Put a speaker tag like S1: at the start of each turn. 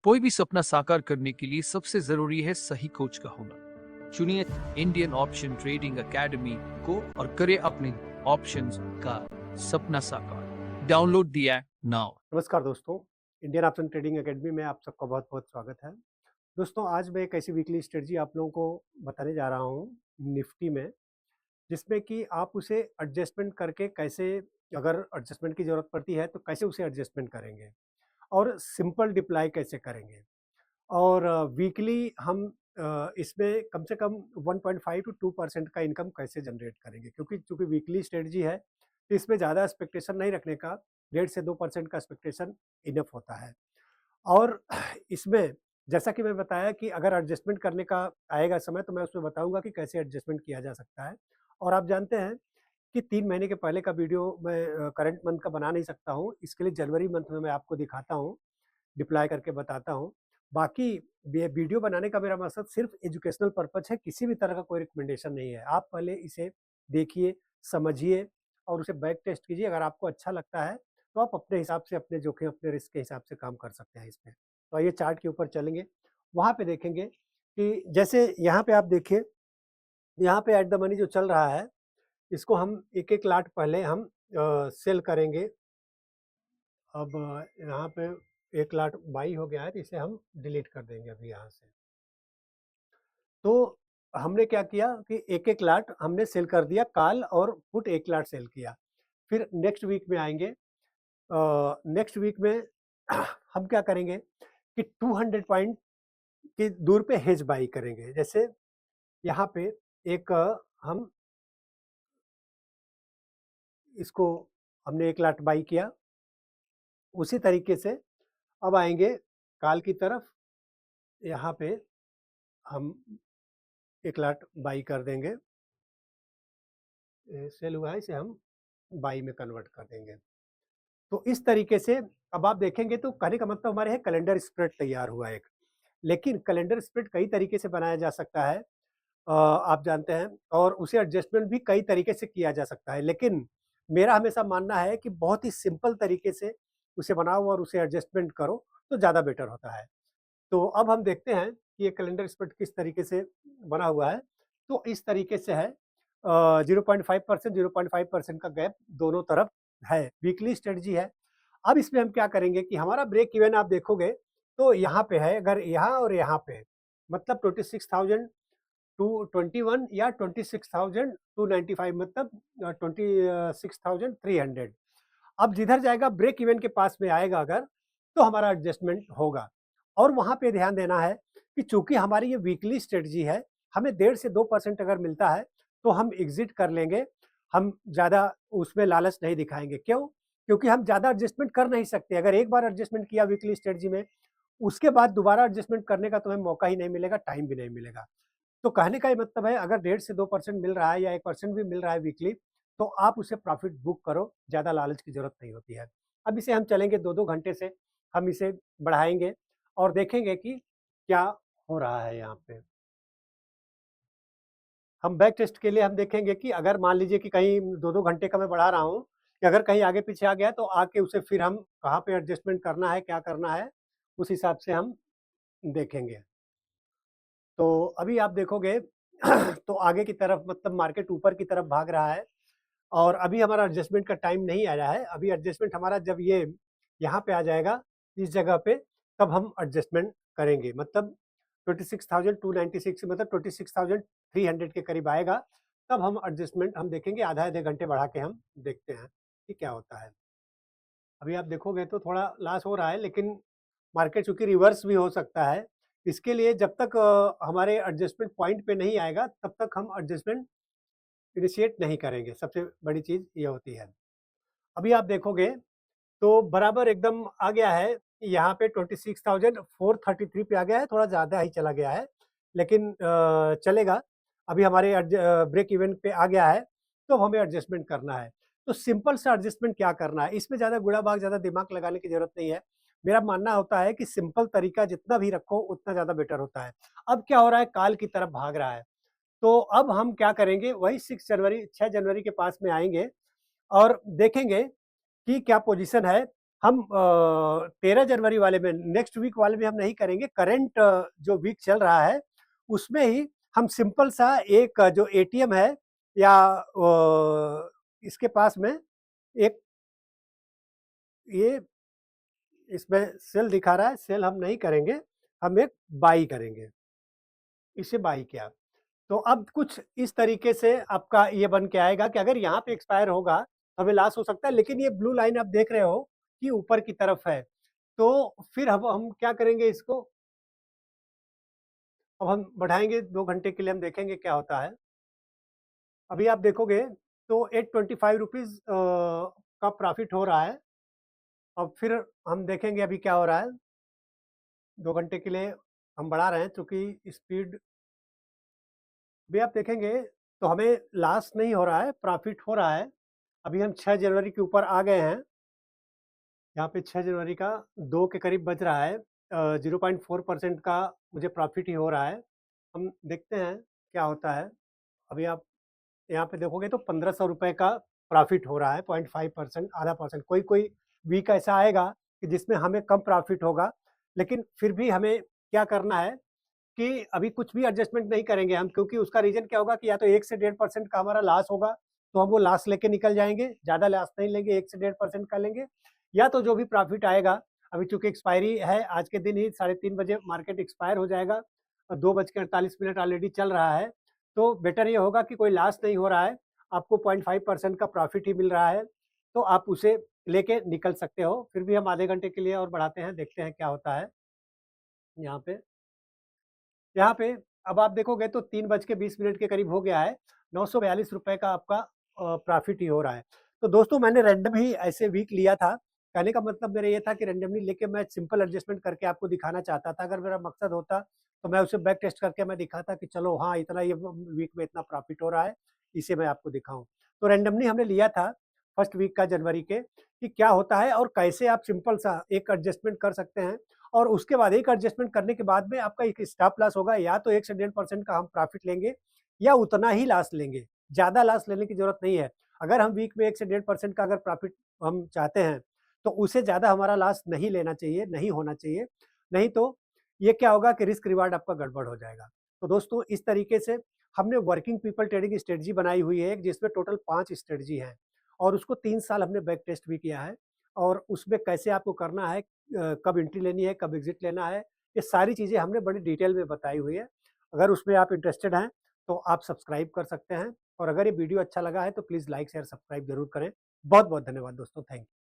S1: कोई भी सपना साकार करने के लिए सबसे जरूरी है सही कोच का होना। चुनिए इंडियन ऑप्शन ट्रेडिंग एकेडमी को और करें अपने ऑप्शंस का सपना साकार। Download the app now.
S2: नमस्कार दोस्तों, इंडियन ऑप्शन ट्रेडिंग एकेडमी में आप सबका बहुत बहुत स्वागत है। दोस्तों, आज मैं एक ऐसी वीकली स्ट्रेटजी आप लोगों को बताने जा रहा हूँ निफ्टी में, जिसमें कि आप उसे एडजस्टमेंट करके कैसे, अगर एडजस्टमेंट की ज़रूरत पड़ती है तो कैसे उसे एडजस्टमेंट करेंगे और सिंपल डिप्लाई कैसे करेंगे। और वीकली हम इसमें कम से कम 1.5 टू 2% का इनकम कैसे जनरेट करेंगे, क्योंकि चूँकि वीकली स्ट्रेटजी है तो इसमें ज़्यादा एक्सपेक्टेशन नहीं रखने का, 1.5 से 2% का एक्सपेक्टेशन इनफ होता है। और इसमें जैसा कि मैं बताया कि अगर एडजस्टमेंट करने का आएगा समय तो मैं उसमें बताऊँगा कि कैसे एडजस्टमेंट किया जा सकता है। और आप जानते हैं कि 3 महीने के पहले का वीडियो मैं करंट मंथ का बना नहीं सकता हूँ, इसके लिए जनवरी मंथ में मैं आपको दिखाता हूँ, डिप्लॉय करके बताता हूँ। बाकी ये वीडियो बनाने का मेरा मकसद सिर्फ एजुकेशनल पर्पज़ है, किसी भी तरह का कोई रिकमेंडेशन नहीं है। आप पहले इसे देखिए, समझिए और उसे बैक टेस्ट कीजिए। अगर आपको अच्छा लगता है तो आप अपने हिसाब से, अपने जोखिम, अपने रिस्क के हिसाब से काम कर सकते हैं इसमें। तो आइए चार्ट के ऊपर चलेंगे, वहाँ पे देखेंगे कि जैसे यहाँ पे आप देखिए, यहाँ पे एट द मनी जो चल रहा है, इसको हम एक-एक लाट पहले हम सेल करेंगे। अब यहाँ पे 1 लाट बाई हो गया है तो इसे हम डिलीट कर देंगे अभी यहाँ से। तो हमने क्या किया कि एक-एक लाट हमने सेल कर दिया काल, और पुट 1 लाट सेल किया। फिर नेक्स्ट वीक में आएँगे, नेक्स्ट वीक में हम क्या करेंगे कि 200 पॉइंट की दूर पे हेज बाई करेंगे। जैसे यहाँ पे एक हम इसको हमने 1 लाट बाई किया, उसी तरीके से अब आएँगे काल की तरफ, यहाँ पे हम 1 लाट बाई कर देंगे। सेल हुआ है, इसे हम बाई में कन्वर्ट कर देंगे। तो इस तरीके से अब आप देखेंगे तो कहने का मतलब हमारे यहाँ कैलेंडर स्प्रेड तैयार हुआ एक। लेकिन कैलेंडर स्प्रेड कई तरीके से बनाया जा सकता है, आप जानते हैं, और उसे एडजस्टमेंट भी कई तरीके से किया जा सकता है। लेकिन मेरा हमेशा मानना है कि बहुत ही सिंपल तरीके से उसे बनाओ और उसे एडजस्टमेंट करो तो ज़्यादा बेटर होता है। तो अब हम देखते हैं कि ये कैलेंडर स्प्रेड किस तरीके से बना हुआ है। तो इस तरीके से है, 0.5%, 0.5% का गैप दोनों तरफ है, वीकली स्ट्रेटजी है। अब इसमें हम क्या करेंगे कि हमारा ब्रेक इवन आप देखोगे तो यहाँ पे है, अगर यहाँ और यहाँ पे, मतलब 26,000 टू 21 या 26,295, मतलब 26,300। अब जिधर जाएगा ब्रेक इवन के पास में आएगा अगर, तो हमारा एडजस्टमेंट होगा। और वहाँ पे ध्यान देना है कि चूंकि हमारी ये वीकली स्ट्रेटजी है, हमें 1.5 से 2% अगर मिलता है तो हम एग्जिट कर लेंगे। हम ज़्यादा उसमें लालच नहीं दिखाएंगे। क्यों? क्योंकि हम ज़्यादा एडजस्टमेंट कर नहीं सकते। अगर एक बार एडजस्टमेंट किया वीकली स्ट्रेटजी में, उसके बाद दोबारा एडजस्टमेंट करने का तुम्हें मौका ही नहीं मिलेगा, टाइम भी नहीं मिलेगा। तो कहने का ये मतलब है, अगर 1.5 से 2% मिल रहा है या 1% भी मिल रहा है वीकली, तो आप उसे प्रॉफिट बुक करो, ज़्यादा लालच की ज़रूरत नहीं होती है। अब इसे हम चलेंगे 2-2 घंटे से, हम इसे बढ़ाएँगे और देखेंगे कि क्या हो रहा है यहाँ पे। हम बैक टेस्ट के लिए हम देखेंगे कि अगर मान लीजिए कि कहीं 2-2 घंटे का मैं बढ़ा रहा हूँ, कि अगर कहीं आगे पीछे आ गया तो आके उसे फिर हम कहाँ पे एडजस्टमेंट करना है, क्या करना है, उस हिसाब से हम देखेंगे। तो अभी आप देखोगे तो आगे की तरफ, मतलब मार्केट ऊपर की तरफ भाग रहा है और अभी हमारा एडजस्टमेंट का टाइम नहीं आया है। अभी एडजस्टमेंट हमारा जब ये यहाँ पे आ जाएगा, इस जगह पे, तब हम एडजस्टमेंट करेंगे। मतलब 26,296, मतलब 26,300 के करीब आएगा, तब हम एडजस्टमेंट हम देखेंगे। आधे घंटे बढ़ा के हम देखते हैं कि क्या होता है। अभी आप देखोगे तो थोड़ा लॉस हो रहा है, लेकिन मार्केट चूँकि रिवर्स भी हो सकता है, इसके लिए जब तक हमारे एडजस्टमेंट पॉइंट पे नहीं आएगा, तब तक हम एडजस्टमेंट इनिशिएट नहीं करेंगे। सबसे बड़ी चीज़ ये होती है। अभी आप देखोगे तो बराबर एकदम आ गया है, यहाँ पे 26,433 पे आ गया है, थोड़ा ज़्यादा ही चला गया है, लेकिन चलेगा। अभी हमारे ब्रेक इवन पे आ गया है, तो हमें एडजस्टमेंट करना है। तो सिंपल सा एडजस्टमेंट क्या करना है, इसमें ज़्यादा गुड़ा-भाग, ज़्यादा दिमाग लगाने की ज़रूरत नहीं है। मेरा मानना होता है कि सिंपल तरीका जितना भी रखो, उतना ज़्यादा बेटर होता है। अब क्या हो रहा है, काल की तरफ भाग रहा है, तो अब हम क्या करेंगे, वही 6 जनवरी के पास में आएँगे और देखेंगे कि क्या पोज़ीशन है। हम 13 जनवरी वाले में, नेक्स्ट वीक वाले में हम नहीं करेंगे। करंट जो वीक चल रहा है उसमें ही हम सिंपल सा एक जो एटीएम है या इसके पास में एक ये इसमें सेल दिखा रहा है, सेल हम नहीं करेंगे, हम एक बाई करेंगे, इसे बाई किया। तो अब कुछ इस तरीके से आपका ये बन के आएगा कि अगर यहाँ पे एक्सपायर होगा तो हमें लॉस हो सकता है, लेकिन ये ब्लू लाइन आप देख रहे हो कि ऊपर की तरफ है। तो फिर अब हम क्या करेंगे इसको, अब हम बढ़ाएंगे 2 घंटे के लिए, हम देखेंगे क्या होता है। अभी आप देखोगे तो 825 रुपीज़ का प्रॉफिट हो रहा है। अब फिर हम देखेंगे अभी क्या हो रहा है। 2 घंटे के लिए हम बढ़ा रहे हैं क्योंकि स्पीड भी आप देखेंगे तो हमें लॉस नहीं हो रहा है, प्रॉफिट हो रहा है। अभी हम 6 जनवरी के ऊपर आ गए हैं। यहाँ पे 6 जनवरी का 2 के करीब बज रहा है। 0.4% का मुझे प्रॉफिट ही हो रहा है। हम देखते हैं क्या होता है। अभी आप यहाँ पे देखोगे तो 1500 रुपये का प्रॉफिट हो रहा है, 0.5%, आधा परसेंट। कोई वीक ऐसा आएगा कि जिसमें हमें कम प्रॉफिट होगा, लेकिन फिर भी हमें क्या करना है कि अभी कुछ भी एडजस्टमेंट नहीं करेंगे हम, क्योंकि उसका रीज़न क्या होगा कि या तो 1 से 1.5% का हमारा लॉस होगा, तो हम वो लॉस लेके निकल जाएँगे, ज़्यादा लॉस नहीं लेंगे, 1 से 1.5% का लेंगे। या तो जो भी प्रॉफिट आएगा, अभी चूँकि एक्सपायरी है, आज के दिन ही 3:30 बजे मार्केट एक्सपायर हो जाएगा और 2:48 ऑलरेडी चल रहा है, तो बेटर ये होगा कि कोई लॉस नहीं हो रहा है, आपको 0.5% का प्रॉफिट ही मिल रहा है, तो आप उसे लेके निकल सकते हो। फिर भी हम आधे घंटे के लिए और बढ़ाते हैं, देखते हैं क्या होता है। यहाँ पे अब आप देखोगे तो 3:20 के करीब हो गया है, 942 रुपए का आपका प्रॉफिट ही हो रहा है। तो दोस्तों मैंने रैंडम ही ऐसे वीक लिया था, कहने का मतलब मेरा ये था कि रैंडमली लेके मैं सिंपल एडजस्टमेंट करके आपको दिखाना चाहता था। अगर मेरा मकसद होता तो मैं उसे बैक टेस्ट करके मैं दिखाता कि चलो हाँ, इतना ये वीक में इतना प्रॉफिट हो रहा है, इसे मैं आपको दिखाऊँ। तो रैंडमली हमने लिया था फर्स्ट वीक का जनवरी के, कि क्या होता है और कैसे आप सिंपल सा एक एडजस्टमेंट कर सकते हैं। और उसके बाद एक एडजस्टमेंट करने के बाद में आपका एक स्टॉप लॉस होगा, या तो 1 से 1.5% का हम प्रॉफिट लेंगे या उतना ही लॉस लेंगे, ज़्यादा लॉस लेने की ज़रूरत नहीं है। अगर हम वीक में 1 से 1.5% का अगर प्रॉफिट हम चाहते हैं, तो उससे ज़्यादा हमारा लॉस नहीं लेना चाहिए, नहीं होना चाहिए। नहीं तो ये क्या होगा कि रिस्क रिवार्ड आपका गड़बड़ हो जाएगा। तो दोस्तों इस तरीके से हमने वर्किंग पीपल ट्रेडिंग स्ट्रेटजी बनाई हुई है, जिसमें टोटल 5 स्ट्रेटजी हैं और उसको 3 साल हमने बैक टेस्ट भी किया है और उसमें कैसे आपको करना है, कब एंट्री लेनी है, कब एग्जिट लेना है, ये सारी चीज़ें हमने बड़ी डिटेल में बताई हुई है। अगर उसमें आप इंटरेस्टेड हैं, तो आप सब्सक्राइब कर सकते हैं और अगर ये वीडियो अच्छा लगा है, तो प्लीज़ लाइक, शेयर, सब्सक्राइब ज़रूर करें। बहुत-बहुत धन्यवाद दोस्तों, थैंक यू।